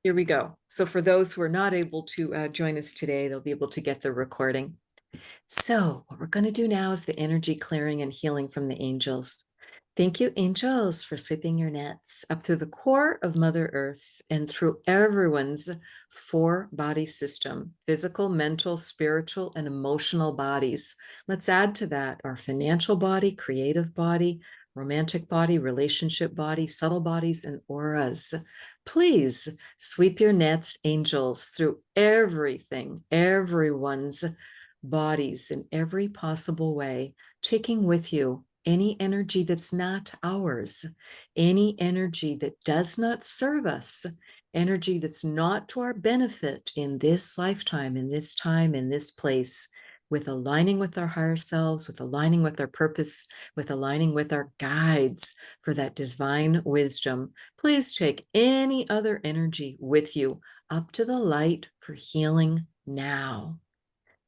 Here we go. So for those who are not able to join us today, they'll be able to get the recording. So what we're going to do now is the energy clearing and healing from the angels. Thank you, angels, for sweeping your nets up through the core of Mother Earth and through everyone's four body system: physical, mental, spiritual, and emotional bodies. Let's add to that our financial body, creative body, romantic body, relationship body, subtle bodies, and auras. Please sweep your nets, angels, through everything, everyone's bodies in every possible way, taking with you any energy that's not ours, any energy that does not serve us, energy that's not to our benefit in this lifetime, in this time, in this place, with aligning with our higher selves, with aligning with our purpose, with aligning with our guides for that divine wisdom. Please take any other energy with you up to the light for healing now,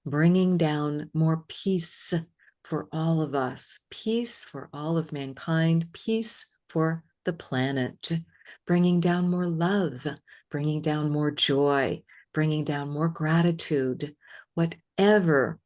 bringing down more peace for all of us, peace for all of mankind, peace for the planet, bringing down more love, bringing down more joy, bringing down more gratitude, whatever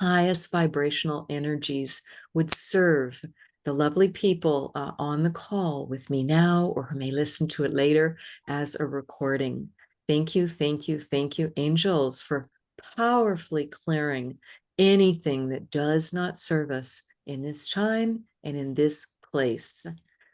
highest vibrational energies would serve the lovely people on the call with me now, or who may listen to it later as a recording. Thank you, thank you, thank you, angels, for powerfully clearing anything that does not serve us in this time and in this place.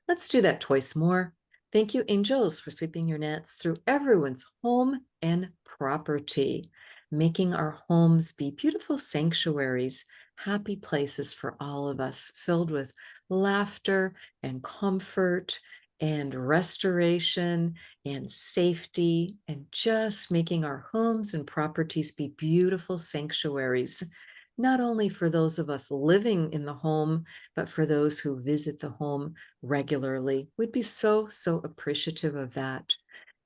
Let's do that twice more. Thank you, angels, for sweeping your nets through everyone's home and property, making our homes be beautiful sanctuaries, happy places for all of us, filled with laughter and comfort and restoration and safety, and just making our homes and properties be beautiful sanctuaries, not only for those of us living in the home, but for those who visit the home regularly. We'd be so, so appreciative of that.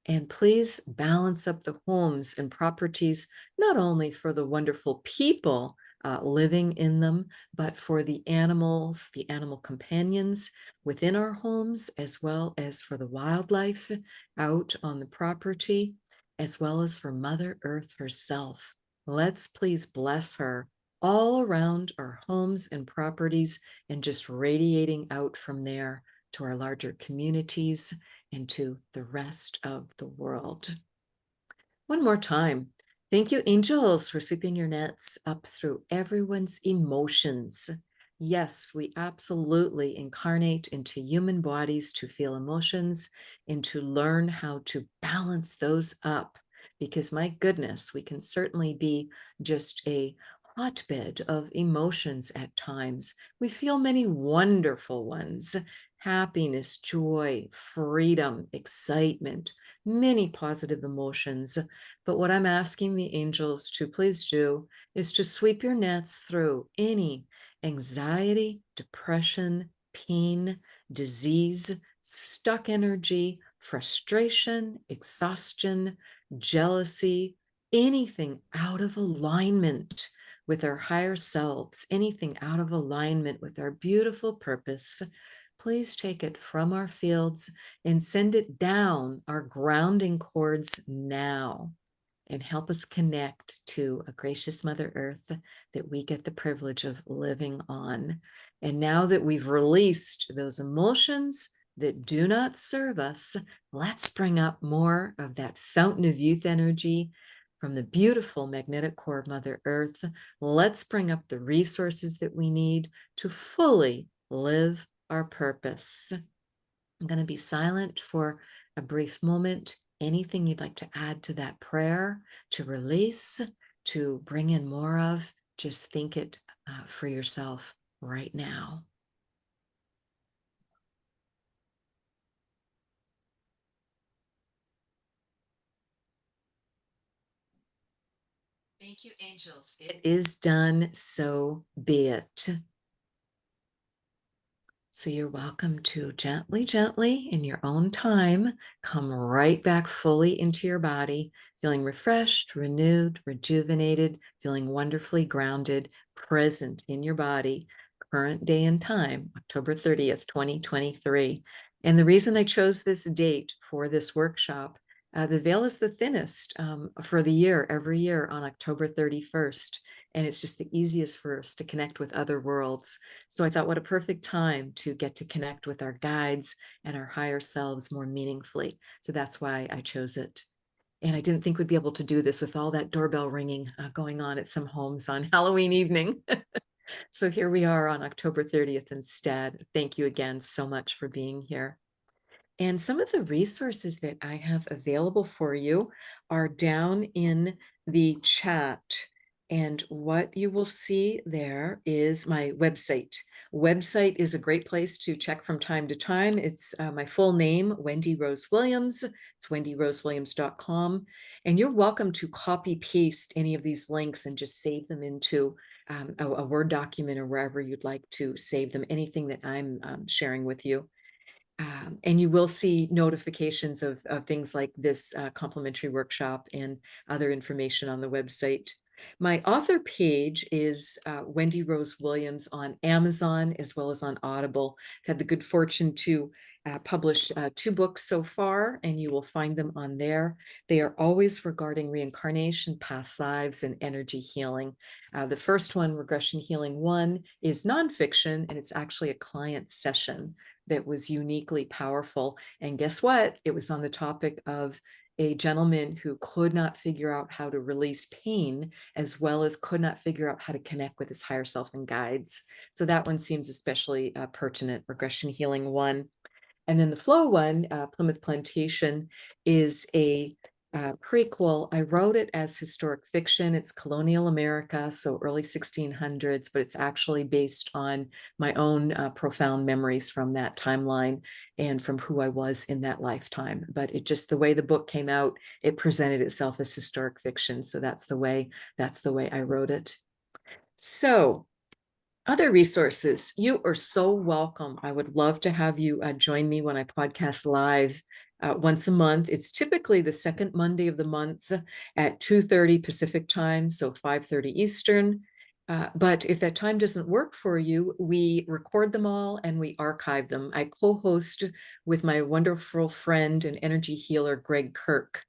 And please balance up the homes and properties, not only for the wonderful people living in them, but for the animals, the animal companions within our homes, as well as for the wildlife out on the property, as well as for Mother Earth herself. Let's please bless her all around our homes and properties, and just radiating out from there to our larger communities and to the rest of the world. One more time. Thank you, angels, for sweeping your nets up through everyone's emotions. Yes, we absolutely incarnate into human bodies to feel emotions and to learn how to balance those up. Because my goodness, we can certainly be just a hotbed of emotions at times. We feel many wonderful ones: happiness, joy, freedom, excitement, many positive emotions. But what I'm asking the angels to please do is to sweep your nets through any anxiety, depression, pain, disease, stuck energy, frustration, exhaustion, jealousy, anything out of alignment with our higher selves, anything out of alignment with our beautiful purpose. Please take it from our fields and send it down our grounding cords now, and help us connect to a gracious Mother Earth that we get the privilege of living on. And now that we've released those emotions that do not serve us, let's bring up more of that fountain of youth energy from the beautiful magnetic core of Mother Earth. Let's bring up the resources that we need to fully live our purpose. I'm going to be silent for a brief moment. Anything you'd like to add to that prayer, to release, to bring in more of, just think it for yourself right now. Thank you, angels. It is done, so be it. So you're welcome to gently, gently, in your own time, come right back fully into your body, feeling refreshed, renewed, rejuvenated, feeling wonderfully grounded, present in your body, current day and time, October 30th, 2023. And the reason I chose this date for this workshop The veil is the thinnest for the year, every year on October 31st. And it's just the easiest for us to connect with other worlds. So I thought, what a perfect time to get to connect with our guides and our higher selves more meaningfully. So that's why I chose it. And I didn't think we'd be able to do this with all that doorbell ringing going on at some homes on Halloween evening. So here we are on October 30th instead. Thank you again so much for being here. And some of the resources that I have available for you are down in the chat. And what you will see there is my website. Website is a great place to check from time to time. It's my full name, Wendy Rose Williams. It's wendyrosewilliams.com. And you're welcome to copy paste any of these links and just save them into a Word document or wherever you'd like to save them, anything that I'm sharing with you. And you will see notifications of things like this complimentary workshop and other information on the website. My author page is Wendy Rose Williams on Amazon as well as on Audible. I've had the good fortune to publish 2 books so far, and you will find them on there. They are always regarding reincarnation, past lives, and energy healing. The first one, Regression Healing 1, is nonfiction, and it's actually a client session that was uniquely powerful. And guess what? It was on the topic of a gentleman who could not figure out how to release pain, as well as could not figure out how to connect with his higher self and guides. So that one seems especially pertinent, Regression Healing 1. And then the Flow one, Plymouth Plantation, is a prequel. I wrote it as historic fiction. It's colonial America, so early 1600s, but it's actually based on my own profound memories from that timeline and from who I was in that lifetime. But it just, the way the book came out, it presented itself as historic fiction. So that's the way I wrote it. So other resources, you are so welcome. I would love to have you join me when I podcast live once a month. It's typically the second Monday of the month at 2:30 Pacific time, so 5:30 Eastern. But if that time doesn't work for you, we record them all and we archive them. I co-host with my wonderful friend and energy healer, Greg Kirk.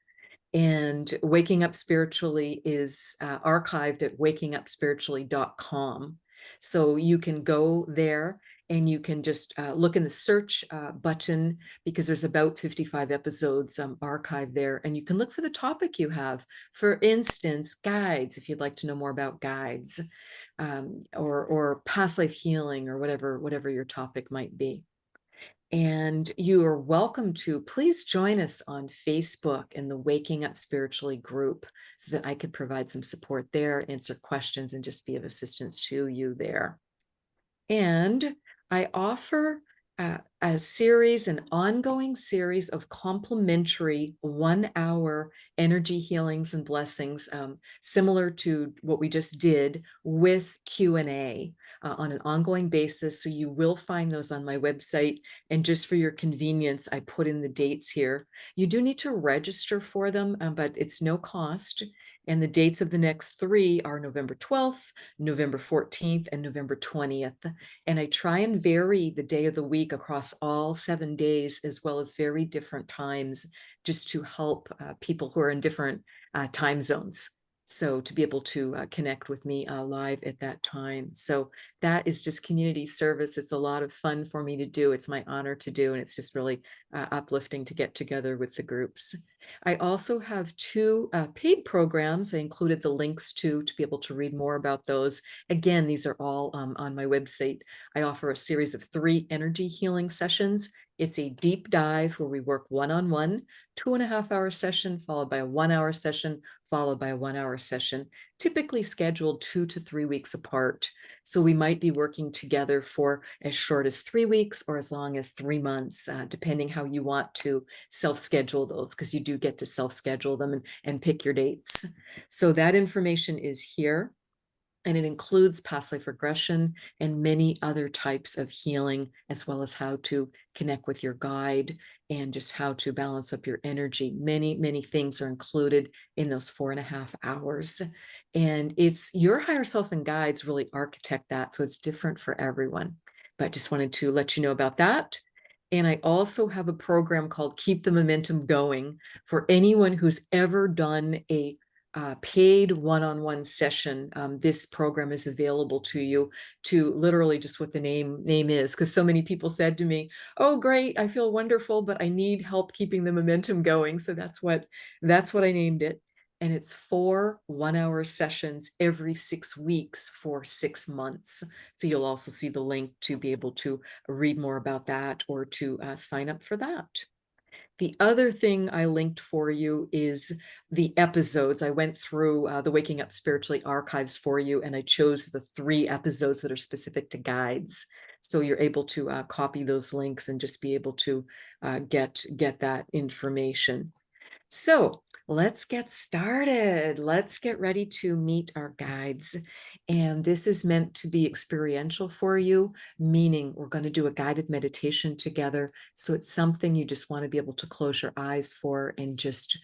And Waking Up Spiritually is archived at wakingupspiritually.com. So you can go there and you can just look in the search button, because there's about 55 episodes archived there. And you can look for the topic you have. For instance, guides, if you'd like to know more about guides, or past life healing, or whatever your topic might be. And you are welcome to please join us on Facebook in the Waking Up Spiritually group, so that I could provide some support there, answer questions, and just be of assistance to you there. And I offer an ongoing series of complimentary 1-hour energy healings and blessings, similar to what we just did, with Q&A on an ongoing basis. So you will find those on my website. And just for your convenience, I put in the dates here. You do need to register for them, but it's no cost. And the dates of the next 3 are November 12th, November 14th, and November 20th. And I try and vary the day of the week across all 7 days, as well as very different times, just to help people who are in different time zones. So to be able to connect with me live at that time. So that is just community service. It's a lot of fun for me to do. It's my honor to do. And it's just really uplifting to get together with the groups. I also have 2 paid programs. I included the links to be able to read more about those. Again, these are all on my website. I offer a series of 3 energy healing sessions. It's a deep dive where we work one-on-one, 2.5-hour session, followed by a 1-hour session, followed by a 1-hour session, typically scheduled 2 to 3 weeks apart. So we might be working together for as short as 3 weeks or as long as 3 months, depending how you want to self-schedule those, because you do get to self-schedule them and pick your dates. So that information is here. And it includes past life regression and many other types of healing, as well as how to connect with your guide and just how to balance up your energy. Many, many things are included in those 4.5 hours. And it's your higher self and guides really architect that. So it's different for everyone. But just wanted to let you know about that. And I also have a program called Keep the Momentum Going for anyone who's ever done a paid one-on-one session. This program is available to you, to literally just what the name is, because so many people said to me, oh great, I feel wonderful, but I need help keeping the momentum going. So that's what I named it. And it's 4 one-hour sessions every 6 weeks for 6 months. So you'll also see the link to be able to read more about that or to sign up for that. The other thing I linked for you is the episodes. I went through the Waking Up Spiritually archives for you, and I chose the 3 episodes that are specific to guides. So you're able to copy those links and just be able to get that information. So let's get started. Let's get ready to meet our guides. And this is meant to be experiential for you, meaning we're going to do a guided meditation together. So it's something you just want to be able to close your eyes for and just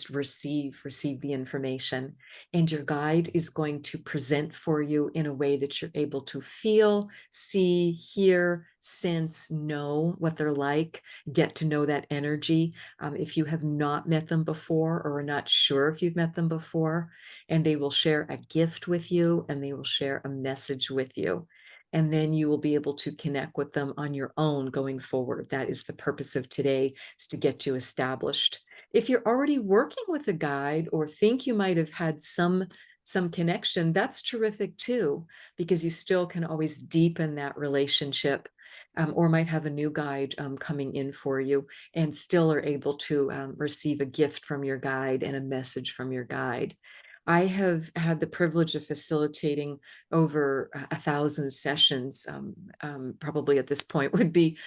receive the information. And your guide is going to present for you in a way that you're able to feel, see, hear, sense, know what they're like, get to know that energy. If you have not met them before or are not sure if you've met them before, and they will share a gift with you and they will share a message with you. And then you will be able to connect with them on your own going forward. That is the purpose of today, is to get you established. If you're already working with a guide or think you might have had some connection, that's terrific too, because you still can always deepen that relationship, or might have a new guide coming in for you and still are able to receive a gift from your guide and a message from your guide. I have had the privilege of facilitating over 1,000 sessions. Probably at this point would be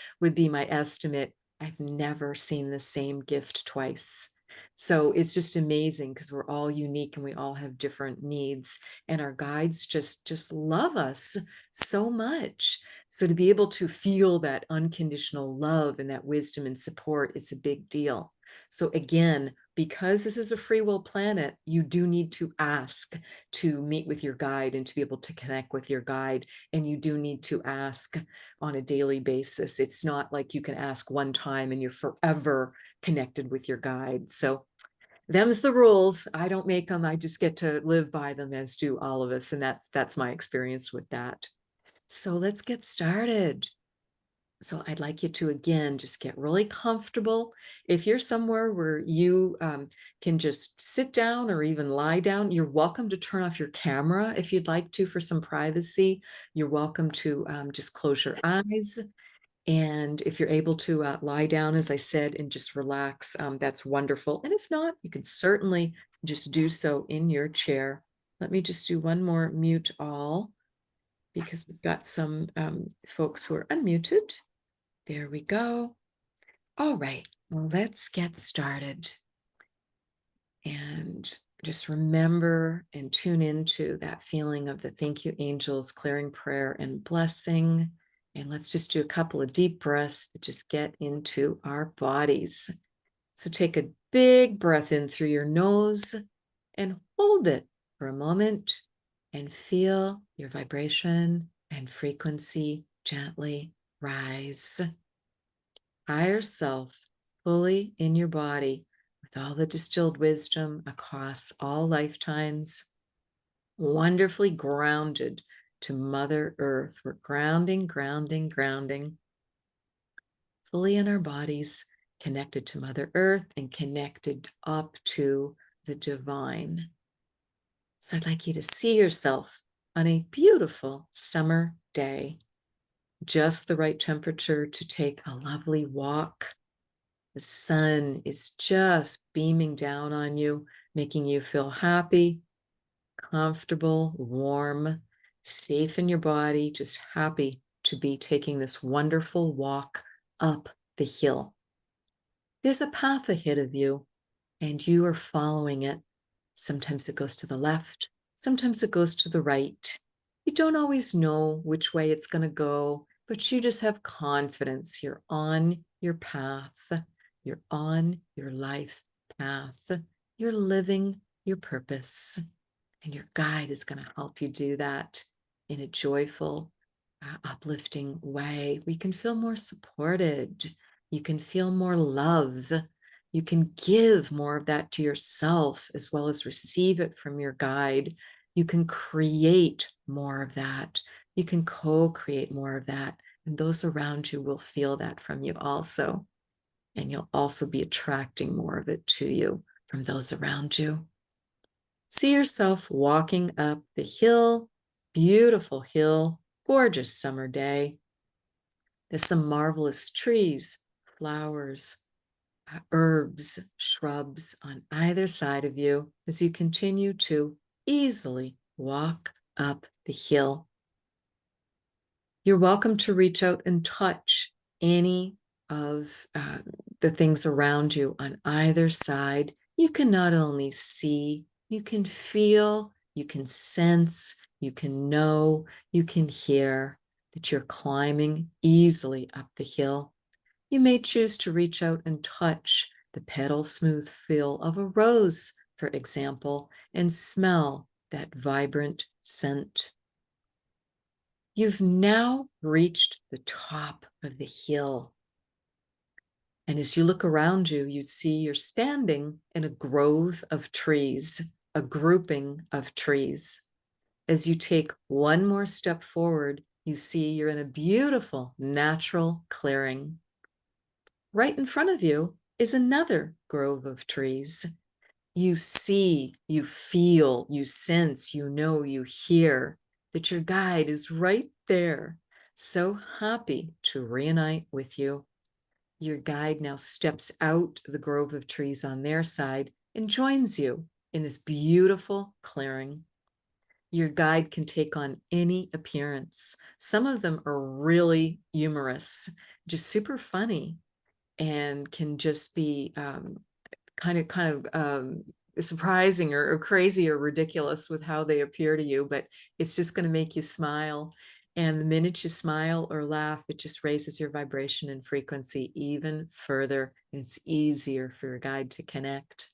my estimate. I've never seen the same gift twice. So it's just amazing because we're all unique and we all have different needs, and our guides just love us so much. So to be able to feel that unconditional love and that wisdom and support, it's a big deal. So again, because this is a free will planet, you do need to ask to meet with your guide and to be able to connect with your guide. And you do need to ask on a daily basis. It's not like you can ask one time and you're forever connected with your guide. So them's the rules. I don't make them. I just get to live by them, as do all of us. And that's my experience with that. So let's get started. So I'd like you to, again, just get really comfortable. If you're somewhere where you can just sit down or even lie down, you're welcome to turn off your camera if you'd like to for some privacy. You're welcome to just close your eyes. And if you're able to lie down, as I said, and just relax, that's wonderful. And if not, you can certainly just do so in your chair. Let me just do one more mute all, because we've got some folks who are unmuted. There we go. All right, well, let's get started. And just remember and tune into that feeling of the thank you angels, clearing prayer and blessing. And let's just do a couple of deep breaths to just get into our bodies. So take a big breath in through your nose and hold it for a moment and feel your vibration and frequency gently rise. Higher self fully in your body with all the distilled wisdom across all lifetimes, wonderfully grounded to Mother Earth. We're grounding, grounding, grounding, fully in our bodies, connected to Mother Earth and connected up to the divine. So I'd like you to see yourself on a beautiful summer day, just the right temperature to take a lovely walk. The sun is just beaming down on you, making you feel happy, comfortable, warm, safe in your body, just happy to be taking this wonderful walk up the hill. There's a path ahead of you, and you are following it. Sometimes it goes to the left, sometimes it goes to the right. You don't always know which way it's going to go, but you just have confidence. You're on your path. You're on your life path. You're living your purpose. And your guide is going to help you do that in a joyful, uplifting way. We can feel more supported. You can feel more love. You can give more of that to yourself as well as receive it from your guide. You can create more of that. You can co-create more of that. And those around you will feel that from you also. And you'll also be attracting more of it to you from those around you. See yourself walking up the hill, beautiful hill, gorgeous summer day. There's some marvelous trees, flowers, herbs, shrubs on either side of you as you continue to easily walk up the hill. You're welcome to reach out and touch any of the things around you on either side. You can not only see, you can feel, you can sense, you can know, you can hear that you're climbing easily up the hill. You may choose to reach out and touch the petal smooth feel of a rose, for example, and smell that vibrant scent. You've now reached the top of the hill. And as you look around you, you see you're standing in a grove of trees, a grouping of trees. As you take one more step forward, you see you're in a beautiful natural clearing. Right in front of you is another grove of trees. You see, you feel, you sense, you know, you hear that your guide is right there, so happy to reunite with you. Your guide now steps out the grove of trees on their side and joins you in this beautiful clearing. Your guide can take on any appearance. Some of them are really humorous, just super funny, and can just be surprising or crazy or ridiculous with how they appear to you, but it's just going to make you smile. And the minute you smile or laugh, it just raises your vibration and frequency even further. And it's easier for your guide to connect.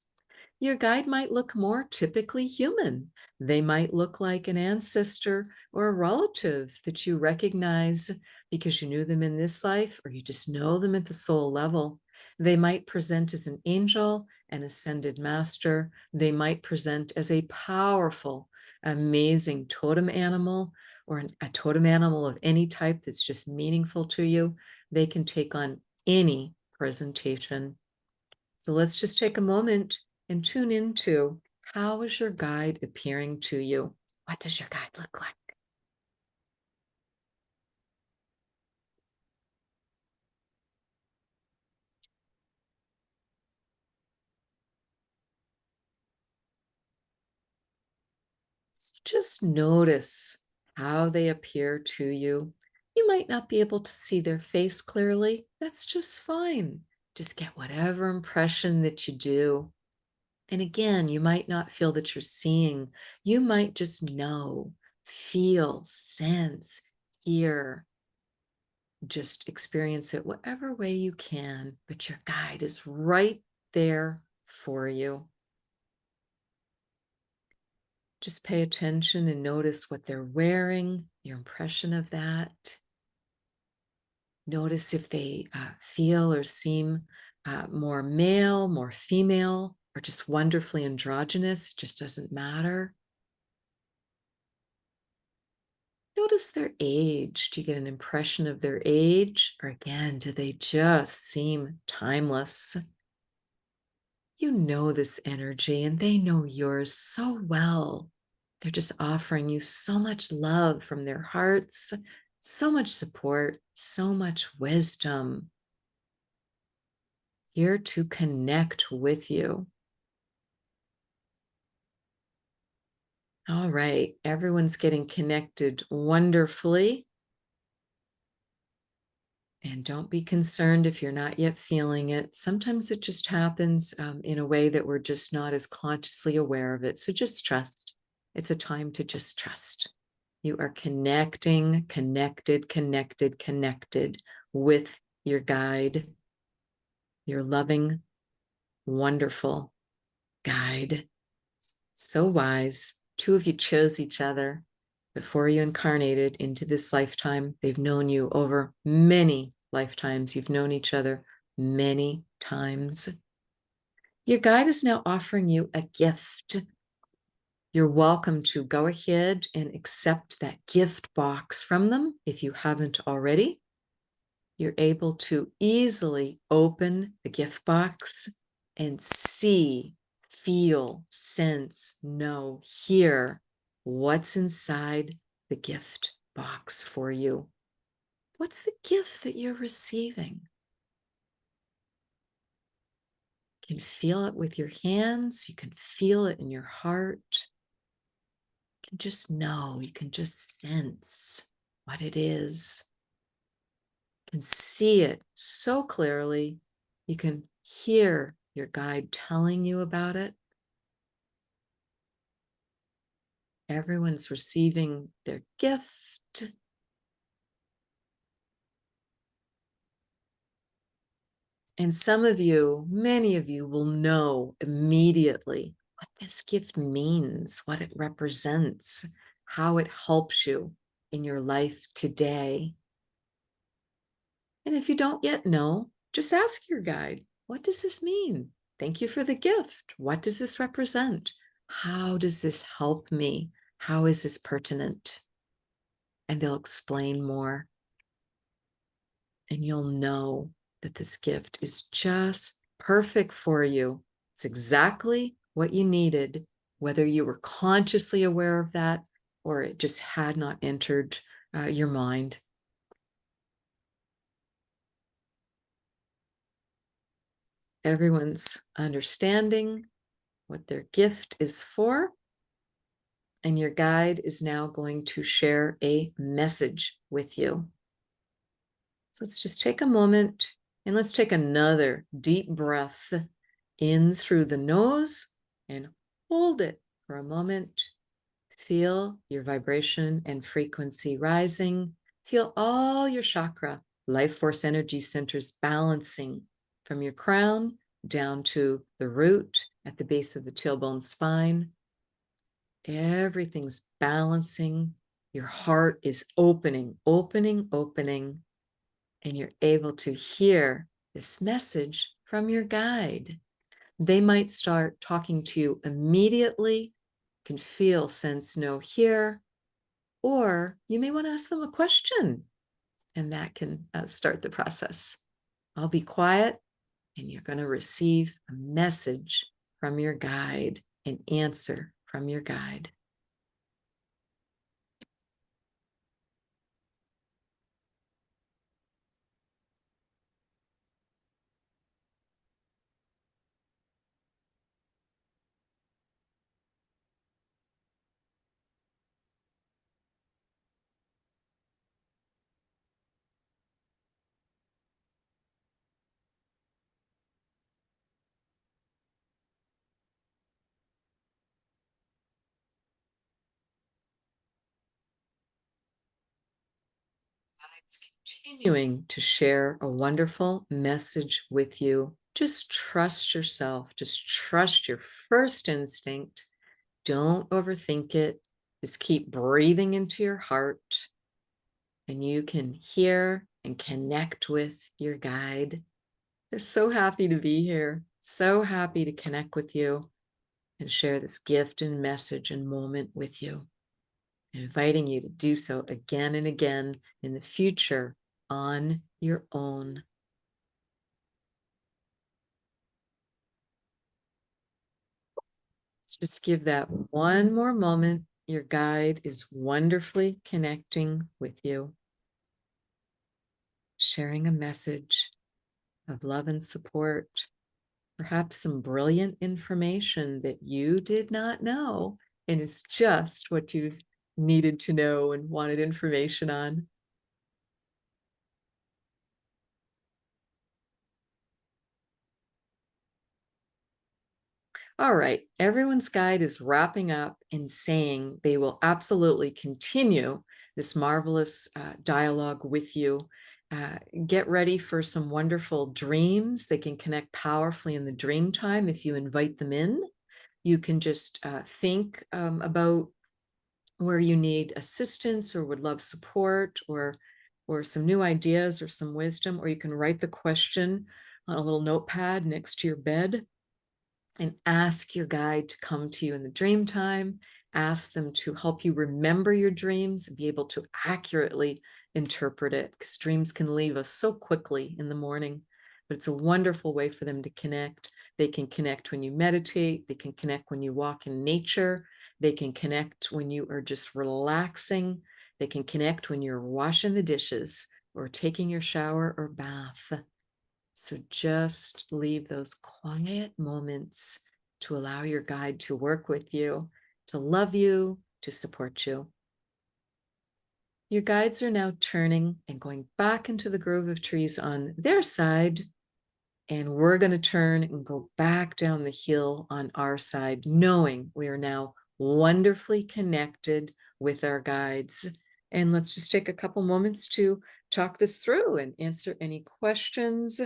Your guide might look more typically human. They might look like an ancestor or a relative that you recognize because you knew them in this life, or you just know them at the soul level. They might present as an angel, an ascended master. They might present as a powerful, amazing totem animal, or a totem animal of any type that's just meaningful to you. They can take on any presentation. So let's just take a moment and tune into, how is your guide appearing to you? What does your guide look like? So just notice how they appear to you. You might not be able to see their face clearly. That's just fine. Just get whatever impression that you do. And again, you might not feel that you're seeing. You might just know, feel, sense, hear. Just experience it whatever way you can, but your guide is right there for you. Just pay attention and notice what they're wearing, your impression of that. Notice if they feel or seem more male, more female, or just wonderfully androgynous. It just doesn't matter. Notice their age. Do you get an impression of their age? Or again, do they just seem timeless? You know this energy and they know yours so well. They're just offering you so much love from their hearts, so much support, so much wisdom, here to connect with you. All right, everyone's getting connected wonderfully. And don't be concerned if you're not yet feeling it. Sometimes it just happens in a way that we're just not as consciously aware of it. So just trust. It's a time to just trust. You are connecting, connected with your guide, your loving, wonderful guide. So wise. Two of you chose each other. before you incarnated into this lifetime. They've known you over many lifetimes. You've known each other many times. Your guide is now offering you a gift. You're welcome to go ahead and accept that gift box from them if you haven't already. You're able to easily open the gift box and see, feel, sense, know, hear what's inside the gift box for you. What's the gift that you're receiving? You can feel it with your hands. You can feel it in your heart. You can just know, you can just sense what it is. You can see it so clearly. You can hear your guide telling you about it. Everyone's receiving their gift. And some of you, many of you, will know immediately what this gift means, what it represents, how it helps you in your life today. And if you don't yet know, just ask your guide, what does this mean? Thank you for the gift. What does this represent? How does this help me? How is this pertinent? And they'll explain more. And you'll know that this gift is just perfect for you. It's exactly what you needed, whether you were consciously aware of that or it just had not entered your mind. Everyone's understanding what their gift is for. And your guide is now going to share a message with you. So let's just take a moment and let's take another deep breath in through the nose and hold it for a moment. Feel your vibration and frequency rising. Feel all your chakra, life force energy centers balancing from your crown down to the root at the base of the tailbone spine. Everything's balancing. Your heart is opening, opening, opening, and you're able to hear this message from your guide. They might start talking to you immediately, can feel, sense, know, hear, or you may want to ask them a question, and that can start the process. I'll be quiet, and you're going to receive a message from your guide, an answer from your guide. It's continuing to share a wonderful message with you. Just trust yourself. Just trust your first instinct. Don't overthink it. Just keep breathing into your heart, and you can hear and connect with your guide. They're so happy to be here. So happy to connect with you and share this gift and message and moment with you. Inviting you to do so again and again in the future on your own. Let's just give that one more moment. Your guide is wonderfully connecting with you, sharing a message of love and support, perhaps some brilliant information that you did not know, and it's just what you needed to know and wanted information on. All right, everyone's guide is wrapping up and saying they will absolutely continue this marvelous dialogue with you. Get ready for some wonderful dreams. They can connect powerfully in the dream time if you invite them in. You can just think about where you need assistance or would love support or some new ideas or some wisdom, or you can write the question on a little notepad next to your bed and ask your guide to come to you in the dream time. Ask them to help you remember your dreams and be able to accurately interpret it, because dreams can leave us so quickly in the morning. But it's a wonderful way for them to connect. They can connect when you meditate. They can connect when you walk in nature. They can connect when you are just relaxing. They can connect when you're washing the dishes or taking your shower or bath. So just leave those quiet moments to allow your guide to work with you, to love you, to support you. Your guides are now turning and going back into the grove of trees on their side. And we're going to turn and go back down the hill on our side, knowing we are now wonderfully connected with our guides. And let's just take a couple moments to talk this through and answer any questions,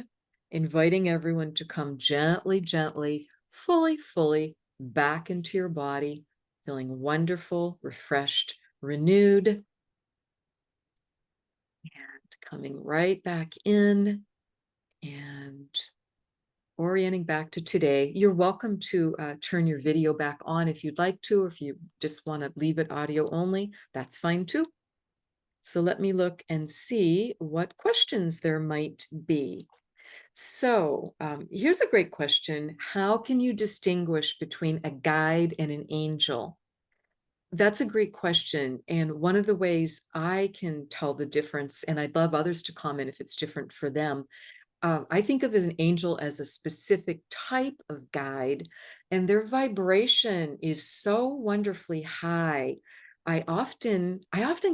inviting everyone to come gently, gently, fully back into your body, feeling wonderful, refreshed, renewed, and coming right back in and orienting back to today. You're welcome to turn your video back on if you'd like to, or if you just want to leave it audio only, that's fine too. So let me look and see what questions there might be. So here's a great question. How can you distinguish between a guide and an angel? That's a great question. And one of the ways I can tell the difference, and I'd love others to comment if it's different for them, I think of an angel as a specific type of guide, and their vibration is so wonderfully high. I often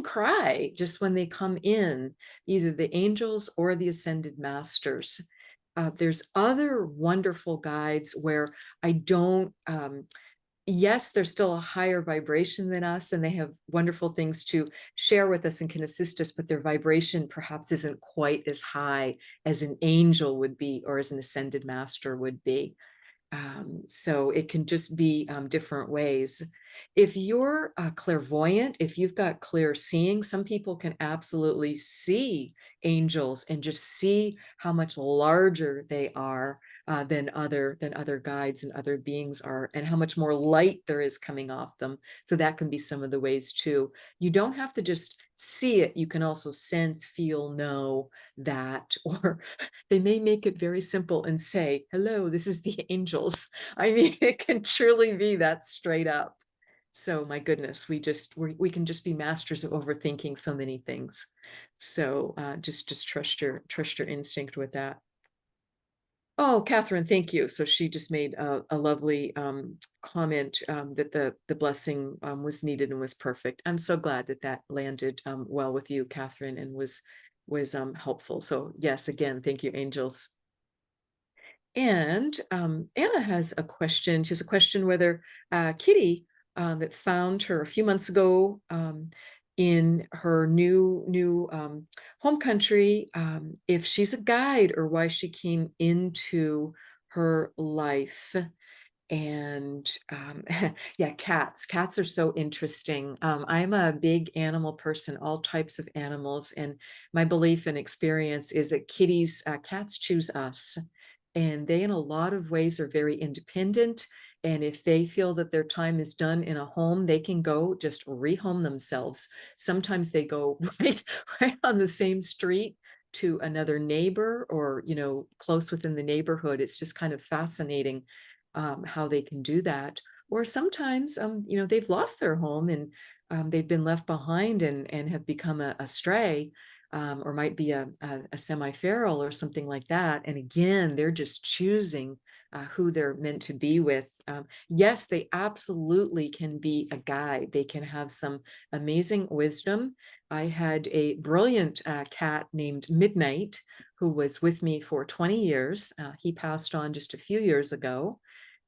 cry just when they come in, either the angels or the ascended masters. There's other wonderful guides where I don't yes, they're still a higher vibration than us, and they have wonderful things to share with us and can assist us, but their vibration perhaps isn't quite as high as an angel would be or as an ascended master would be. So it can just be different ways. If you're clairvoyant, if you've got clear seeing, some people can absolutely see angels and just see how much larger they are than other guides and other beings are, and how much more light there is coming off them. So that can be some of the ways too. You don't have to just see it. You can also sense, feel, know that, or they may make it very simple and say, hello, this is the angels. I mean, it can truly be that straight up. So my goodness, we can just be masters of overthinking so many things. So just trust your instinct with that. Oh, Catherine, thank you. So she just made a lovely comment that the blessing was needed and was perfect. I'm so glad that that landed well with you, Catherine, and was helpful. So yes, again, thank you, angels. And Anna has a question. She has a question whether Kitty that found her a few months ago in her new home country, if she's a guide or why she came into her life. And yeah, cats are so interesting. I'm a big animal person, all types of animals, and my belief and experience is that cats choose us, and they in a lot of ways are very independent. And if they feel that their time is done in a home, they can go just rehome themselves. Sometimes they go right on the same street to another neighbor, or close within the neighborhood. It's just kind of fascinating how they can do that. Or sometimes, they've lost their home, and they've been left behind and have become a stray, or might be a semi-feral or something like that. And again, they're just choosing who they're meant to be with. Yes, they absolutely can be a guide. They can have some amazing wisdom. I had a brilliant cat named Midnight who was with me for 20 years. He passed on just a few years ago.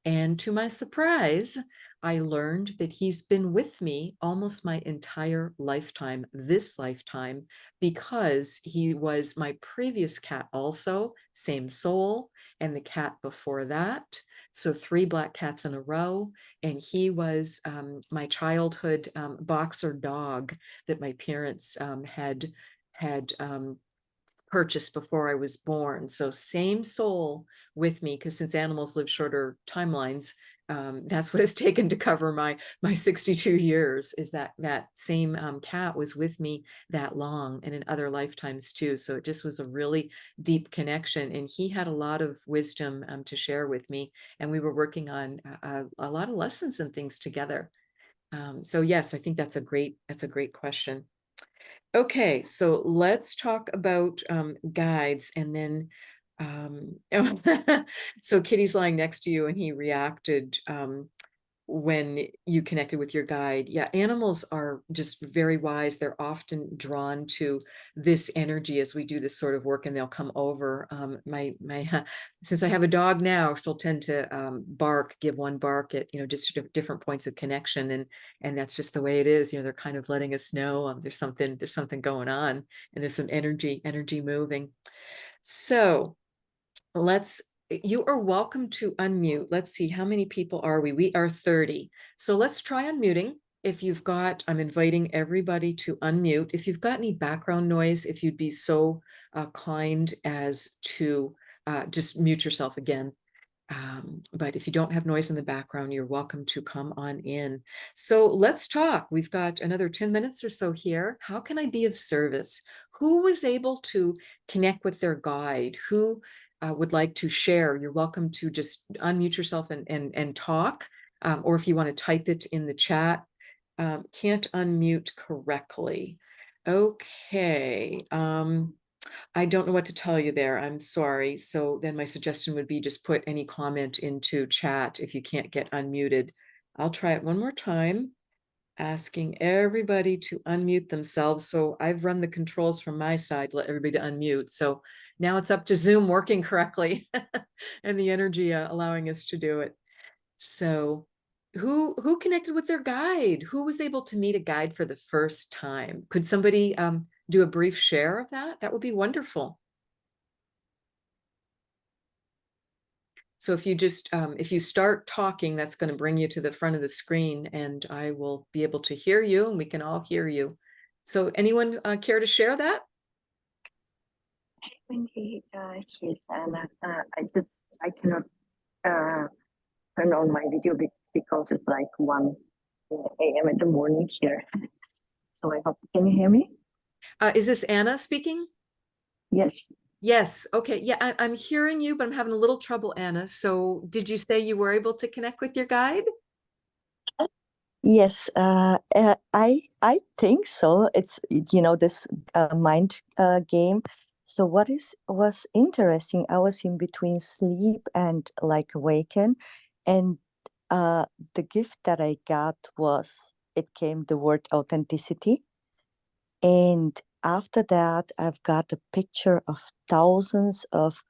And to my surprise, I learned that he's been with me almost my entire lifetime, this lifetime, because he was my previous cat also, same soul, and the cat before that. So 3 black cats in a row. And he was my childhood boxer dog that my parents had purchased before I was born. So same soul with me, because since animals live shorter timelines, that's what it's taken to cover my 62 years, is that same cat was with me that long and in other lifetimes too. So it just was a really deep connection. And he had a lot of wisdom to share with me. And we were working on a lot of lessons and things together. So yes, I think that's a great question. Okay, so let's talk about guides, and then so Kitty's lying next to you and he reacted when you connected with your guide. Yeah, animals are just very wise. They're often drawn to this energy as we do this sort of work, and they'll come over. My since I have a dog now, she'll tend to bark, give one bark at just different points of connection, and that's just the way it is. They're kind of letting us know there's something going on, and there's some energy moving. So you are welcome to unmute. Let's see, how many people are we? We are 30. So let's try unmuting. I'm inviting everybody to unmute. If you've got any background noise, if you'd be so kind as to just mute yourself again. But if you don't have noise in the background, you're welcome to come on in. So let's talk. We've got another 10 minutes or so here. How can I be of service? Who was able to connect with their guide? Who would like to share? You're welcome to just unmute yourself and talk, or if you want to type it in the chat. Can't unmute correctly. Okay. I don't know what to tell you there. I'm sorry. So then my suggestion would be just put any comment into chat if you can't get unmuted. I'll try it one more time, asking everybody to unmute themselves. So I've run the controls from my side, let everybody to unmute. So now it's up to Zoom working correctly and the energy allowing us to do it. So who connected with their guide? Who was able to meet a guide for the first time? Could somebody do a brief share of that? That would be wonderful. So if you start talking, that's going to bring you to the front of the screen, and I will be able to hear you, and we can all hear you. So anyone care to share that? Wendy, here's Anna. I cannot turn on my video because it's like 1 a.m. in the morning here. So I hope, can you hear me? Is this Anna speaking? Yes. Yes. Okay. Yeah, I'm hearing you, but I'm having a little trouble, Anna. So did you say you were able to connect with your guide? Yes, I think so. It's this mind game. So was interesting. I was in between sleep and like awaken, and the gift that I got was it came the word authenticity, and after that I've got a picture of thousands of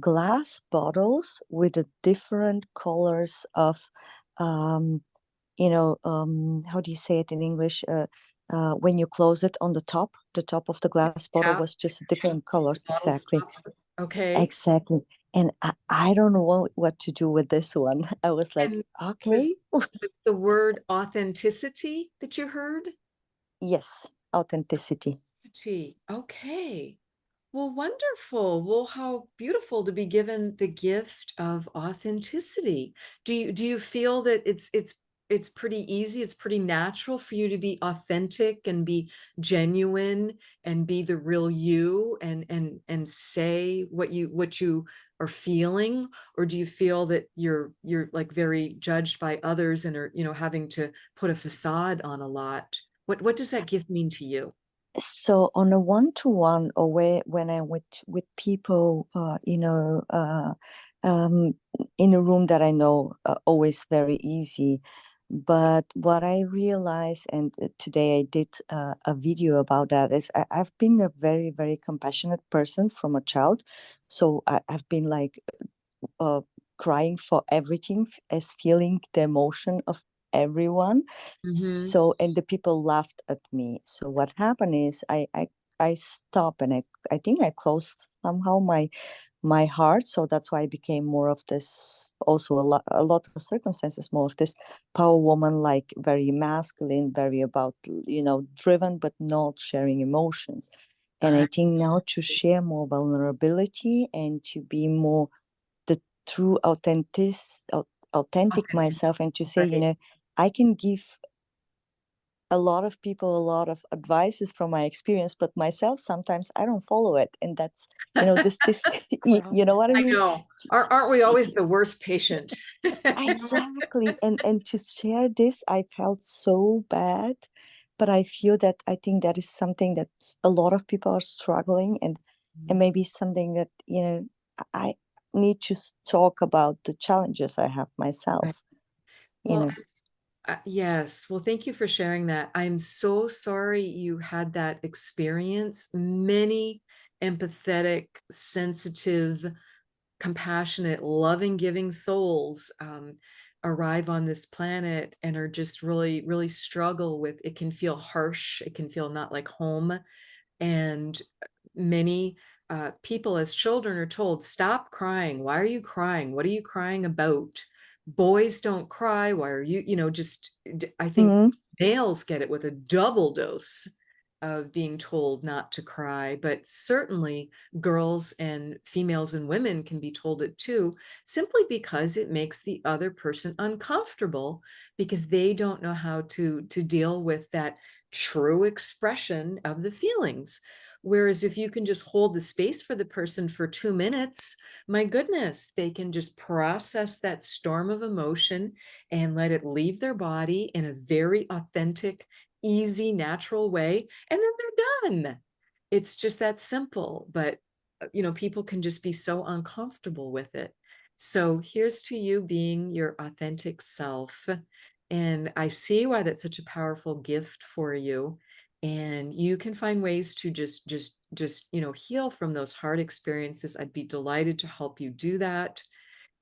glass bottles with the different colors of how do you say it in English? When you close it on the top of the glass bottle Yeah. was just different colors. Exactly. Okay. Exactly. And I don't know what to do with this one. I was like, And okay. was the word authenticity that you heard? Yes, authenticity. Authenticity. Okay. Well, wonderful. Well, how beautiful to be given the gift of authenticity. Do you feel that it's pretty easy, it's pretty natural for you to be authentic and be genuine and be the real you and say what you are feeling? Or do you feel that you're like very judged by others and are, having to put a facade on a lot? What does that gift mean to you? So on a one-to-one or when I'm with people, in a room that I know, always very easy. But what I realized, and today I did a video about that, is I've been a very, very compassionate person from a child. So I've been like uh, crying for everything, as feeling the emotion of everyone. Mm-hmm. So, and the people laughed at me. So what happened is I stopped, and I think I closed somehow my heart. So that's why I became more of this, also a lot of circumstances, more of this power woman, like very masculine, very about, driven, but not sharing emotions. And I I think now to share more vulnerability and to be more the true authentic authentic, myself, and to say, right. I can give a lot of people a lot of advices from my experience, but myself sometimes I don't follow it. And that's, this you know what I I mean? know. Aren't we always the worst patient? Exactly. And to share this, I felt so bad, but I feel that I think that is something that a lot of people are struggling, and maybe something that, I need to talk about the challenges I have Right. myself, you Well, know. yes. Well, thank you for sharing that. I'm so sorry you had that experience. Many empathetic, sensitive, compassionate, loving, giving souls arrive on this planet and are just really, really struggle with it. Can feel harsh. It can feel not like home. And many people as children are told, stop crying. Why are you crying? What are you crying about? Boys don't cry. Why are you, just, I think Mhm. males get it with a double dose of being told not to cry, but certainly girls and females and women can be told it too, simply because it makes the other person uncomfortable because they don't know how to deal with that true expression of the feelings. Whereas if you can just hold the space for the person for 2 minutes, my goodness, they can just process that storm of emotion and let it leave their body in a very authentic, easy, natural way. And then they're done. It's just that simple. But, people can just be so uncomfortable with it. So here's to you being your authentic self. And I see why that's such a powerful gift for you, and you can find ways to just heal from those hard experiences. I'd be delighted to help you do that.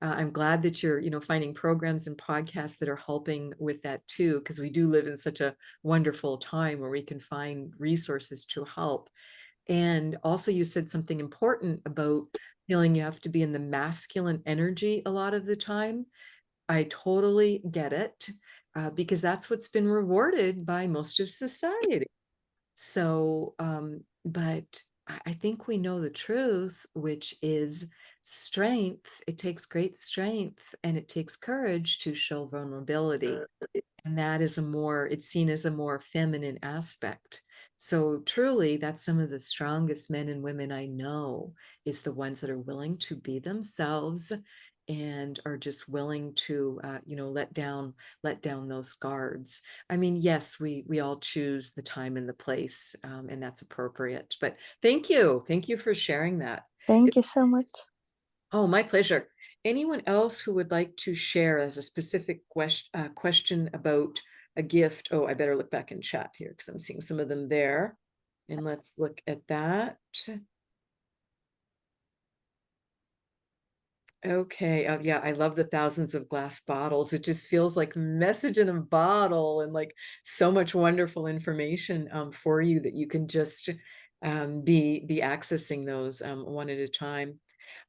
I'm glad that you're finding programs and podcasts that are helping with that too, because we do live in such a wonderful time where we can find resources to help. And also you said something important about feeling you have to be in the masculine energy a lot of the time. I totally get it, because that's what's been rewarded by most of society. So, but I think we know the truth, which is strength. It takes great strength and it takes courage to show vulnerability. And that is it's seen as a more feminine aspect. So truly, that's some of the strongest men and women I know is the ones that are willing to be themselves and are just willing to, let down those guards. I mean, yes, we all choose the time and the place, and that's appropriate. But thank you for sharing that. Thank you so much. Oh, my pleasure. Anyone else who would like to share as a specific question about a gift? Oh, I better look back in chat here because I'm seeing some of them there. And let's look at that. Okay. Yeah, I love the thousands of glass bottles. It just feels like message in a bottle and like so much wonderful information for you that you can just be accessing those one at a time.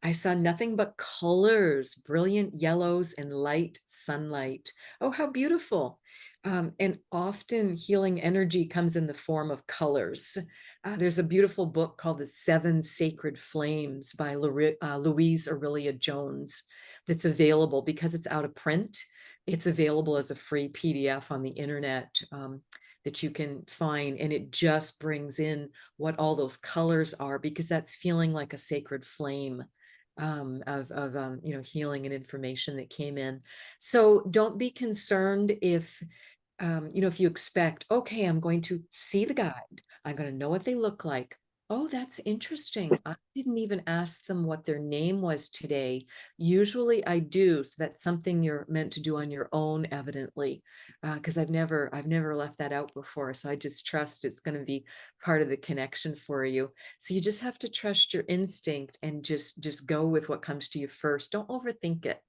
I saw nothing but colors, brilliant yellows and light sunlight. Oh, how beautiful. And often healing energy comes in the form of colors. There's a beautiful book called The Seven Sacred Flames by Louise Aurelia Jones that's available because it's out of print. It's available as a free PDF on the internet, that you can find, and it just brings in what all those colors are because that's feeling like a sacred flame of healing and information that came in. So don't be concerned if you expect, okay, I'm going to see the guide, I'm going to know what they look like. Oh, that's interesting. I didn't even ask them what their name was today. Usually I do. So that's something you're meant to do on your own, evidently, because I've never left that out before. So I just trust it's going to be part of the connection for you. So you just have to trust your instinct and just go with what comes to you first. Don't overthink it.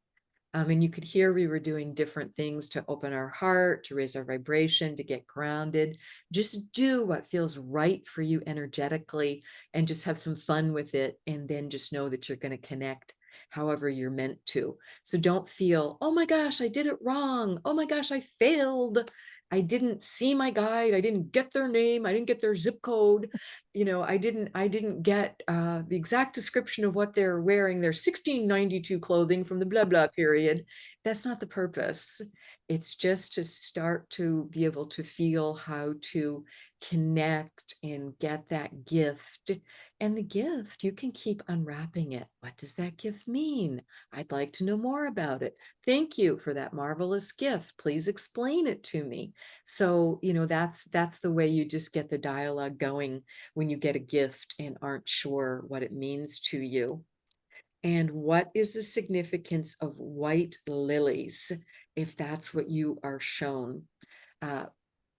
And you could hear we were doing different things to open our heart, to raise our vibration, to get grounded. Just do what feels right for you energetically and just have some fun with it. And then just know that you're going to connect however you're meant to. So don't feel, oh my gosh, I did it wrong. Oh my gosh, I failed. I didn't see my guide. I didn't get their name. I didn't get their zip code. I didn't get the exact description of what they're wearing, their 1692 clothing from the blah blah period. That's not the purpose. It's just to start to be able to feel how to connect and get that gift. And the gift, you can keep unwrapping it. What does that gift mean? I'd like to know more about it. Thank you for that marvelous gift. Please explain it to me. So, that's the way you just get the dialogue going when you get a gift and aren't sure what it means to you. And what is the significance of white lilies, if that's what you are shown? Uh,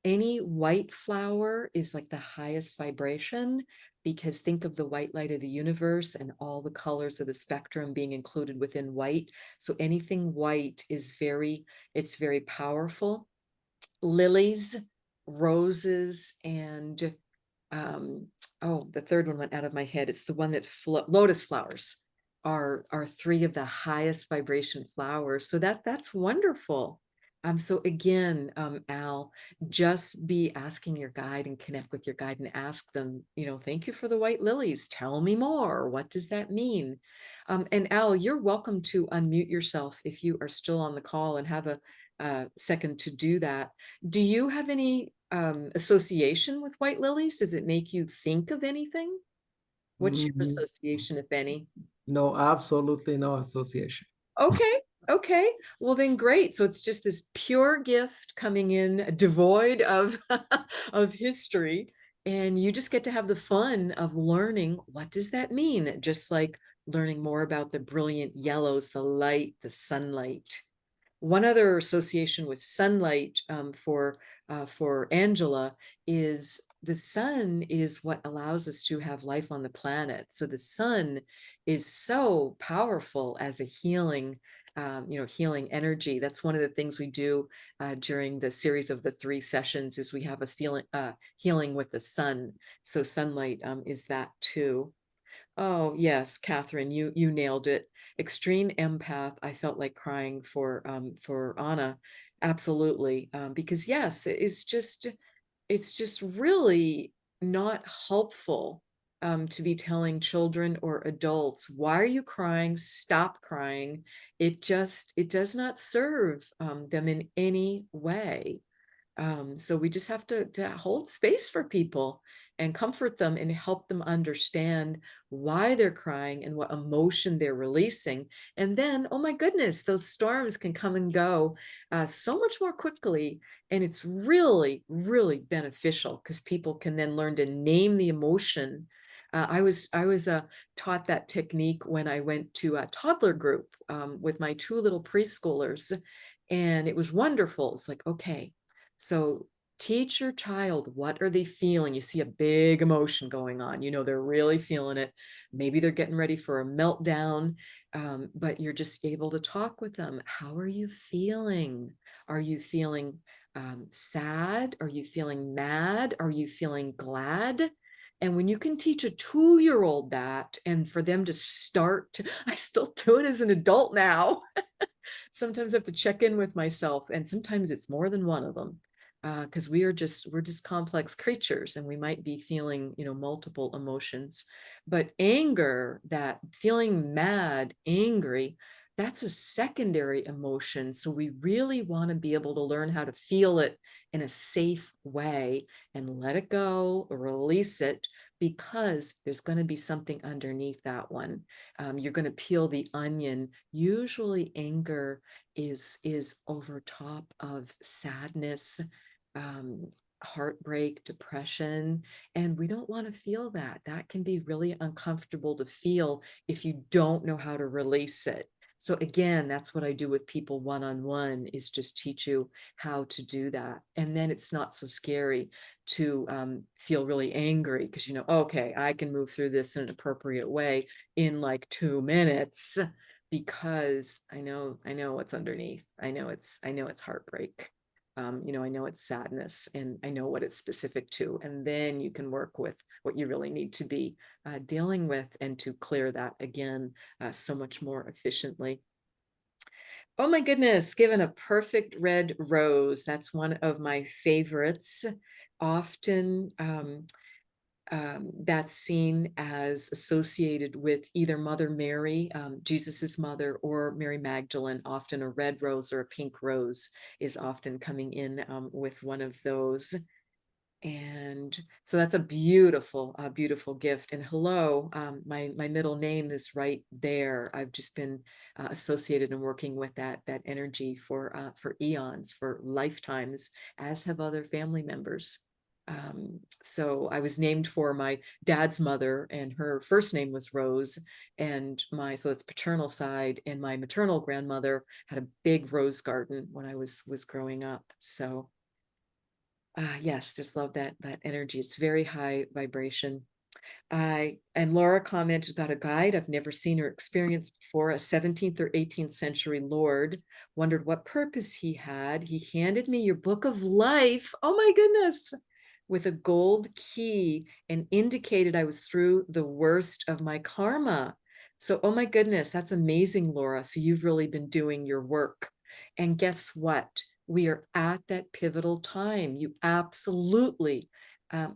any white flower is like the highest vibration, because think of the white light of the universe and all the colors of the spectrum being included within white. So anything white is it's very powerful. Lilies, roses, and the third one went out of my head. It's the one that lotus flowers are three of the highest vibration flowers. So that's wonderful. So again, Al, just be asking your guide and connect with your guide and ask them, thank you for the white lilies. Tell me more. What does that mean? And Al, you're welcome to unmute yourself if you are still on the call and have a second to do that. Do you have any association with white lilies? Does it make you think of anything? What's your Mhm. association, if any? No, absolutely no association. Okay, okay. Well, then great. So it's just this pure gift coming in devoid of of history, and you just get to have the fun of learning what does that mean? Just like learning more about the brilliant yellows, the light, the sunlight. One other association with sunlight for Angela is the sun is what allows us to have life on the planet. So the sun is so powerful as a healing energy. That's one of the things we do during the series of the 3 sessions is we have a healing with the sun. So sunlight is that too. Oh, yes, Catherine, you nailed it. Extreme empath. I felt like crying for Anna. Absolutely. Because yes, it's just really not helpful to be telling children or adults, why are you crying? Stop crying. It does not serve them in any way. So we just have to hold space for people and comfort them and help them understand why they're crying and what emotion they're releasing. And then, oh my goodness, those storms can come and go so much more quickly. And it's really, really beneficial because people can then learn to name the emotion. I was taught that technique when I went to a toddler group with my 2 little preschoolers, and it was wonderful. It's like, okay, so teach your child, what are they feeling? You see a big emotion going on, they're really feeling it. Maybe they're getting ready for a meltdown, but you're just able to talk with them. How are you feeling? Are you feeling sad? Are you feeling mad? Are you feeling glad? And when you can teach a 2-year-old that, and for them to start to, I still do it as an adult now. Sometimes I have to check in with myself, and sometimes it's more than one of them, because we're just complex creatures, and we might be feeling multiple emotions. But anger, that feeling mad, angry, that's a secondary emotion. So we really want to be able to learn how to feel it in a safe way and let it go, release it, because there's going to be something underneath that one. You're going to peel the onion. Usually anger is over top of sadness, um, heartbreak, depression, and we don't want to feel that. That can be really uncomfortable to feel if you don't know how to release it. So again, that's what I do with people one-on-one, is just teach you how to do that. And then it's not so scary to feel really angry, because okay, I can move through this in an appropriate way in like 2 minutes, because I know what's underneath. I know it's heartbreak. I know it's sadness, and I know what it's specific to. And then you can work with what you really need to be dealing with, and to clear that again so much more efficiently. Oh my goodness, given a perfect red rose. That's one of my favorites. Often that's seen as associated with either Mother Mary, Jesus's mother, or Mary Magdalene. Often a red rose or a pink rose is often coming in with one of those. And so that's a beautiful, beautiful gift. And hello, my middle name is right there. I've just been associated and working with that energy for eons, for lifetimes, as have other family members. So I was named for my dad's mother, and her first name was Rose, and so it's paternal side, and my maternal grandmother had a big rose garden when I was growing up. So yes, just love that energy. It's very high vibration. And Laura commented about a guide I've never seen or experienced before, a 17th or 18th century lord. Wondered what purpose he had. He handed me your book of life. Oh my goodness. With a gold key, and indicated I was through the worst of my karma. So, oh my goodness, that's amazing, Laura. So you've really been doing your work. And guess what? We are at that pivotal time. You absolutely,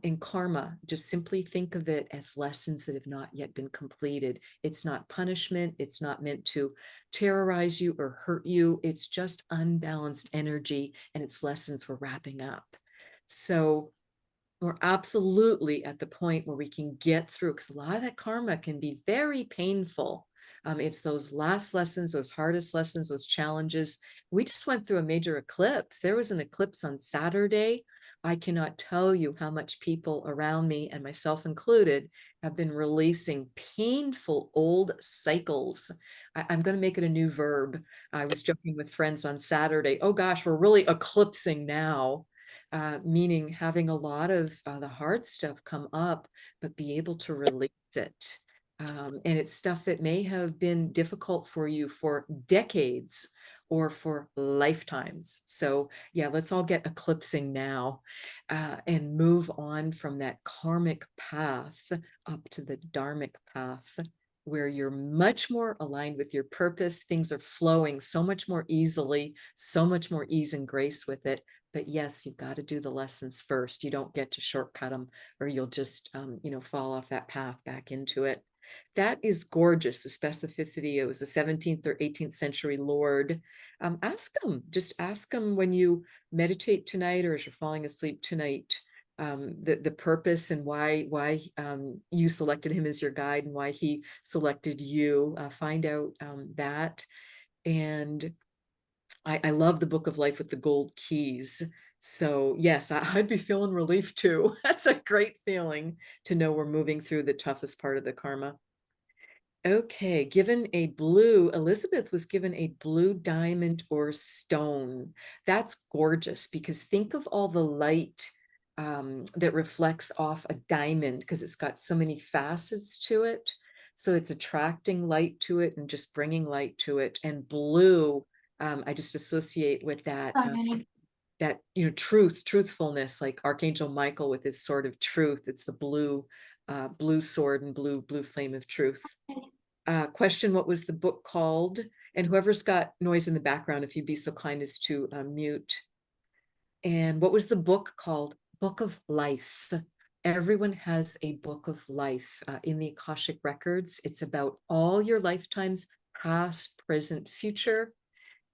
in karma, just simply think of it as lessons that have not yet been completed. It's not punishment. It's not meant to terrorize you or hurt you. It's just unbalanced energy, and it's lessons we're wrapping up. So we're absolutely at the point where we can get through, because a lot of that karma can be very painful. It's those last lessons, those hardest lessons, those challenges. We just went through a major eclipse. There was an eclipse on Saturday. I cannot tell you how much people around me, and myself included, have been releasing painful old cycles. I'm going to make it a new verb. I was joking with friends on Saturday. Oh gosh, we're really eclipsing now. Meaning having a lot of the hard stuff come up, but be able to release it. And it's stuff that may have been difficult for you for decades or for lifetimes. So yeah, let's all get eclipsing now and move on from that karmic path up to the dharmic path, where you're much more aligned with your purpose. Things are flowing so much more easily, so much more ease and grace with it. But yes, you've got to do the lessons first. You don't get to shortcut them, or you'll just, fall off that path back into it. That is gorgeous. The specificity. It was a 17th or 18th century lord. Just ask him when you meditate tonight, or as you're falling asleep tonight, the purpose and why you selected him as your guide, and why he selected you. Find out that. And I love the book of life with the gold keys. So yes, I'd be feeling relief too. That's a great feeling to know we're moving through the toughest part of the karma. Okay, given a blue, Elizabeth was given a blue diamond or stone. That's gorgeous, because think of all the light that reflects off a diamond, because it's got so many facets to it. So it's attracting light to it and just bringing light to it. And blue, I just associate with that truthfulness, like Archangel Michael with his sword of truth. It's the blue sword and blue flame of truth. Question, what was the book called? And whoever's got noise in the background, if you'd be so kind as to mute. And what was the book called? Book of Life. Everyone has a book of life in the Akashic Records. It's about all your lifetimes, past, present, future.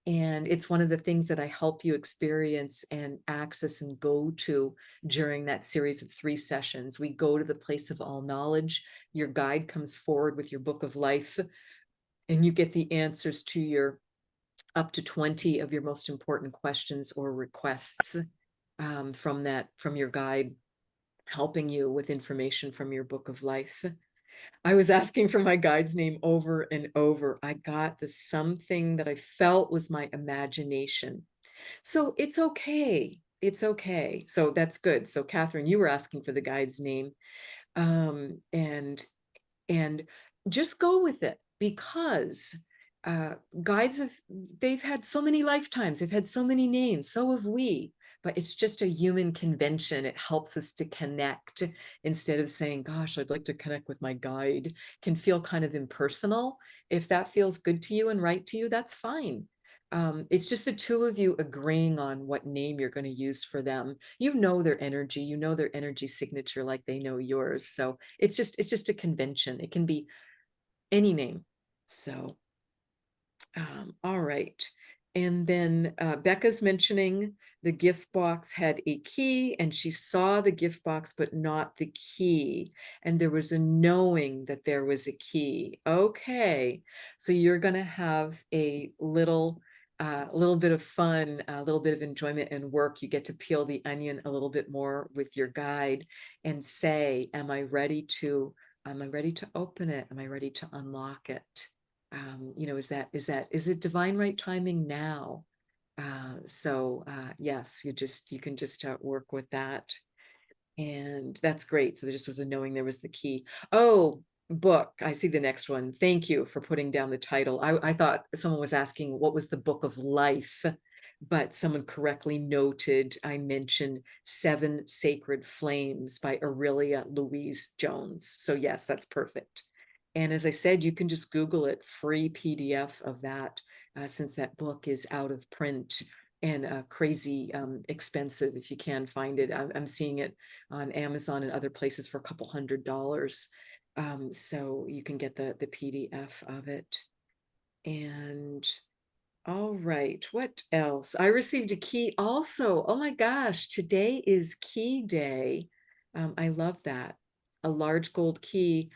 And it's one of the things that I help you experience and access and go to during that series of 3 sessions. We go to the place of all knowledge. Your guide comes forward with your book of life, and you get the answers to your up to 20 of your most important questions or requests from your guide, helping you with information from your book of life. I was asking for my guide's name over and over. I got the something that I felt was my imagination. So it's okay. It's okay. So that's good. So Catherine, you were asking for the guide's name. And just go with it, because guides have, they've had so many lifetimes, they've had so many names, so have we, but it's just a human convention. It helps us to connect instead of saying, gosh, I'd like to connect with my guide. Can feel kind of impersonal. If that feels good to you and right to you, that's fine. It's just the two of you agreeing on what name you're going to use for them. You know their energy, you know their energy signature like they know yours. So it's just a convention. It can be any name. So all right. And then Becca's mentioning the gift box had a key and she saw the gift box, but not the key. And there was a knowing that there was a key. Okay. So you're going to have a little bit of fun, a little bit of enjoyment and work. You get to peel the onion a little bit more with your guide and say, am I ready to open it? Am I ready to unlock it? You know, is it divine right timing now? Yes, you can just work with that. And that's great. So there just was a knowing there was the key. Oh, book. I see the next one. Thank you for putting down the title. I thought someone was asking what was the book of life, but someone correctly noted I mentioned Seven Sacred Flames by Aurelia Louise Jones. So yes, that's perfect. And as I said, you can just Google it, free PDF of that, since that book is out of print and crazy expensive if you can find it. I'm seeing it on Amazon and other places for a couple $100. So you can get the PDF of it. And all right, what else? I received a key also. Oh my gosh, today is key day. I love that. A large gold key.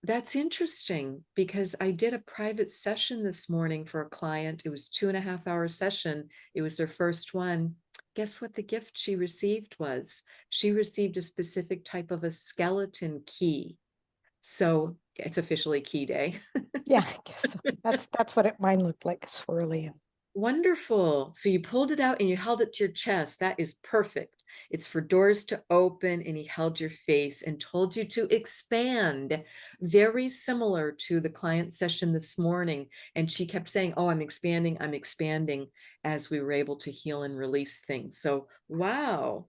That's interesting because I did a private session this morning for a client. It was 2.5 hour session. It was her first one. Guess what the gift she received was? She received a specific type of a skeleton key. So it's officially key day. Yeah, I guess so. That's what mine looked like, swirly. And Wonderful. So you pulled it out and you held it to your chest. That is perfect. It's for doors to open, and he held your face and told you to expand. Very similar to the client session this morning. And she kept saying, oh, I'm expanding, as we were able to heal and release things. So, wow.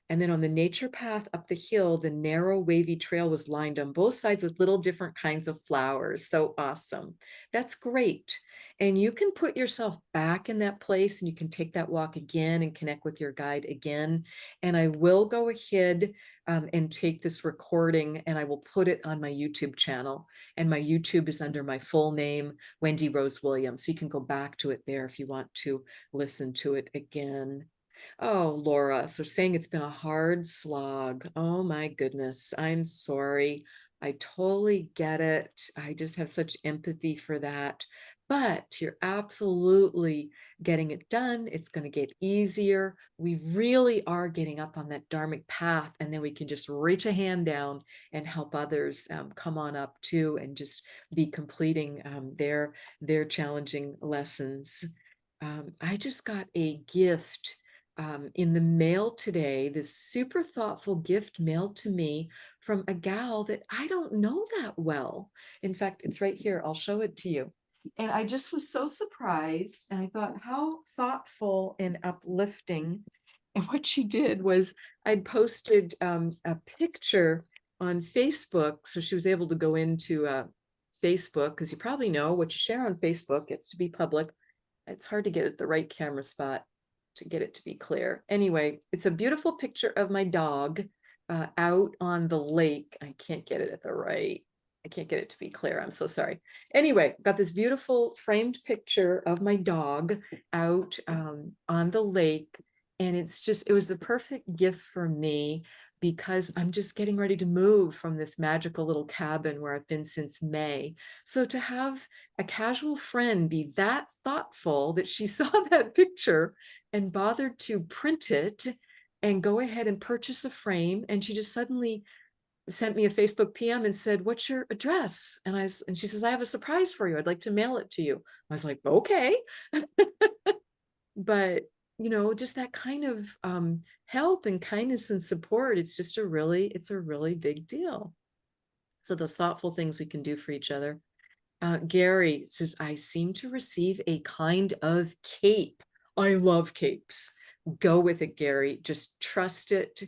And then on the nature path up the hill, the narrow wavy trail was lined on both sides with little different kinds of flowers. So awesome. That's great. And you can put yourself back in that place and you can take that walk again and connect with your guide again. And I will go ahead and take this recording and I will put it on my YouTube channel. And my YouTube is under my full name, Wendy Rose Williams. So you can go back to it there if you want to listen to it again. Oh, Laura, so saying it's been a hard slog. Oh my goodness, I'm sorry. I totally get it. I just have such empathy for that. But you're absolutely getting it done. It's going to get easier. We really are getting up on that dharmic path, and then we can just reach a hand down and help others come on up too, and just be completing their challenging lessons. I just got a gift in the mail today, this super thoughtful gift mailed to me from a gal that I don't know that well. In fact, it's right here. I'll show it to you. And I just was so surprised. And I thought, how thoughtful and uplifting. And what she did was I'd posted a picture on Facebook. So she was able to go into Facebook, because you probably know what you share on Facebook gets to be public. It's hard to get at the right camera spot to get it to be clear. Anyway, it's a beautiful picture of my dog out on the lake. I can't get it to be clear. I'm so sorry. Anyway, got this beautiful framed picture of my dog out on the lake. And it was the perfect gift for me because I'm just getting ready to move from this magical little cabin where I've been since May. So to have a casual friend be that thoughtful that she saw that picture and bothered to print it and go ahead and purchase a frame. And she just suddenly sent me a Facebook PM and said, what's your address? And she says, I have a surprise for you. I'd like to mail it to you. I was like, okay. But, just that kind of help and kindness and support, it's a really big deal. So those thoughtful things we can do for each other. Gary says, I seem to receive a kind of cape. I love capes. Go with it, Gary. Just trust it.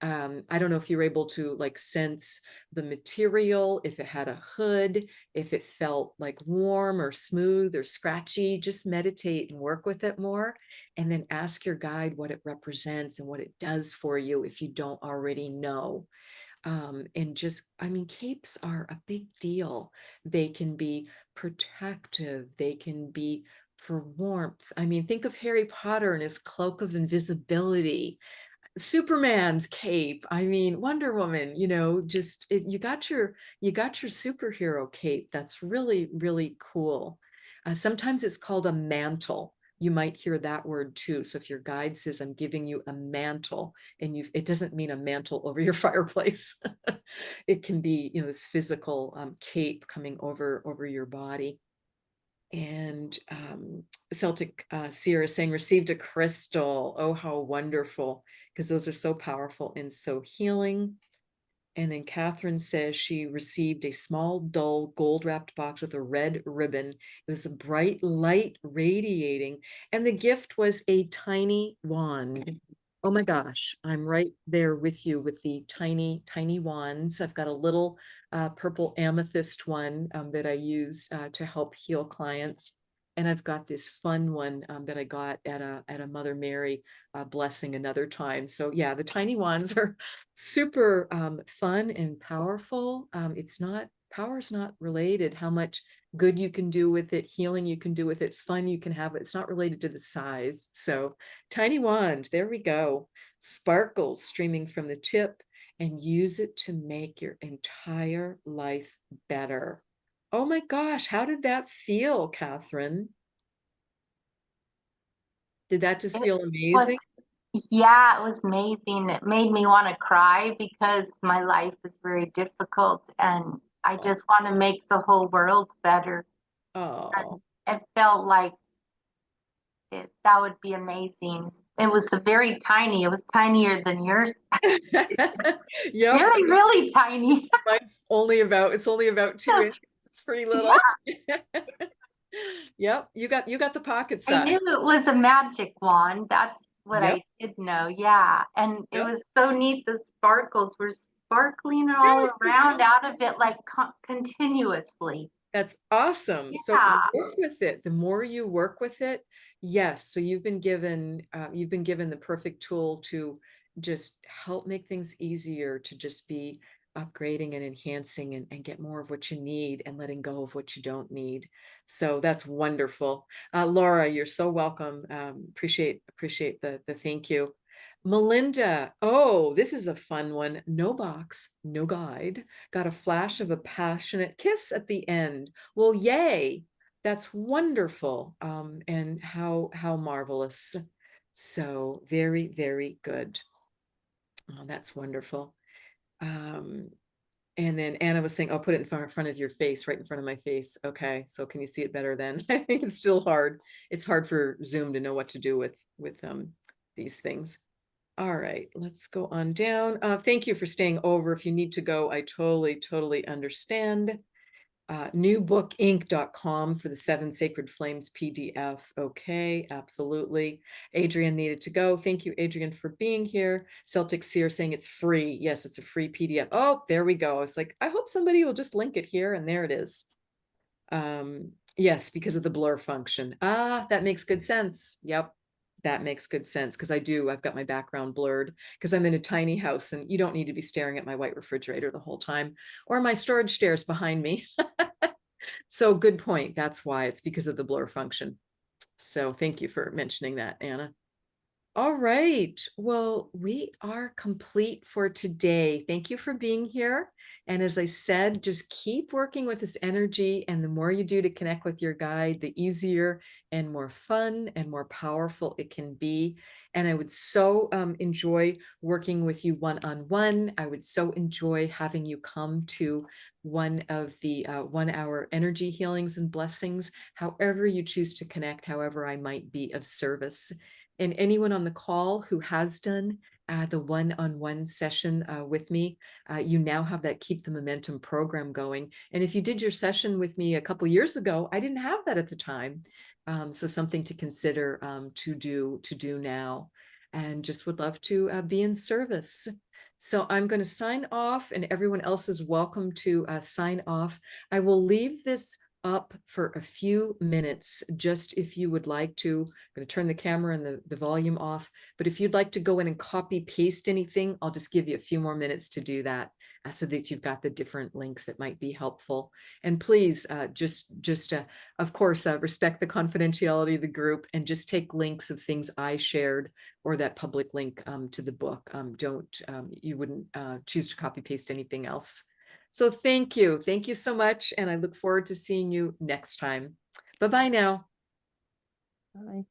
I don't know if you're able to like sense the material, if it had a hood, if it felt like warm or smooth or scratchy. Just meditate and work with it more. And then ask your guide what it represents and what it does for you if you don't already know. And just, I mean, capes are a big deal. They can be protective, they can be for warmth. I mean, think of Harry Potter and his cloak of invisibility, Superman's cape. I mean, Wonder Woman, you know, just you got your superhero cape. That's really, really cool. Sometimes it's called a mantle. You might hear that word too. So if your guide says, I'm giving you a mantle, and it doesn't mean a mantle over your fireplace. It can be, you know, this physical cape coming over your body. And Celtic Seer is saying, received a crystal. Oh, how wonderful, because those are so powerful and so healing. And then Catherine says she received a small, dull, gold-wrapped box with a red ribbon. It was a bright light radiating, and the gift was a tiny wand. Oh my gosh, I'm right there with you with the tiny, tiny wands. I've got a little purple amethyst one that I use to help heal clients. And I've got this fun one that I got at a Mother Mary blessing another time. So yeah, the tiny wands are super fun and powerful. Power's not related. How much good you can do with it, healing you can do with it, fun you can have. It's not related to the size. So tiny wand, there we go. Sparkles streaming from the tip, and use it to make your entire life better. Oh my gosh, how did that feel, Catherine? Did that just feel amazing? Yeah, it was amazing. It made me want to cry because my life is very difficult and I just want to make the whole world better. Oh, It felt like that would be amazing. It was very tiny. It was tinier than yours. yep. Really, really tiny. Mine's it's only about 2 inches. It's pretty little. Yeah, Yep, you got the pocket I knew size. it was a magic wand. That's what Yep. I did know. Yeah. And it Yep. was so neat. The sparkles were sparkling all Yes, around out of it like continuously. that's awesome. So Yeah. work with it. The more you work with it, yes. So you've been given the perfect tool to just help make things easier, to just be upgrading and enhancing and get more of what you need and letting go of what you don't need. So that's wonderful. Laura, you're so welcome. Appreciate the thank you. Melinda, oh, this is a fun one. No box, no guide. Got a flash of a passionate kiss at the end. Well, yay. That's wonderful. And how marvelous. So very, very good. Oh, that's wonderful. And then Anna was saying, I'll put it in front of your face, right in front of my face. Okay, so can you see it better then? I think it's still hard. It's hard for Zoom to know what to do with these things. All right, let's go on down. Thank you for staying over. If you need to go, I totally understand. Newbookinc.com for the 7 Sacred Flames PDF. Okay, absolutely. Adrian needed to go. Thank you, Adrian, for being here. Celtic Seer saying it's free. Yes, it's a free PDF. Oh, there we go. It's like, I hope somebody will just link it here, and there it is. Yes, because of the blur function. That makes good sense. Yep. That makes good sense because I've got my background blurred because I'm in a tiny house and you don't need to be staring at my white refrigerator the whole time or my storage stairs behind me. So good point. That's why it's because of the blur function. So thank you for mentioning that, Anna. All right. Well, we are complete for today. Thank you for being here. And as I said, just keep working with this energy. And the more you do to connect with your guide, the easier and more fun and more powerful it can be. And I would so enjoy working with you one-on-one. I would so enjoy having you come to one of the 1-hour energy healings and blessings, however you choose to connect, however I might be of service. And anyone on the call who has done the one-on-one session with me, you now have that Keep the Momentum program going. And if you did your session with me a couple years ago, I didn't have that at the time. So something to consider to do now, and just would love to be in service. So I'm going to sign off, and everyone else is welcome to sign off. I will leave this up for a few minutes, just if you would like to. I'm going to turn the camera and the volume off, but if you'd like to go in and copy paste anything, I'll just give you a few more minutes to do that, so that you've got the different links that might be helpful. And please of course, respect the confidentiality of the group, and just take links of things I shared or that public link to the book. You wouldn't choose to copy paste anything else. So thank you so much, and I look forward to seeing you next time. Bye-bye now. Bye.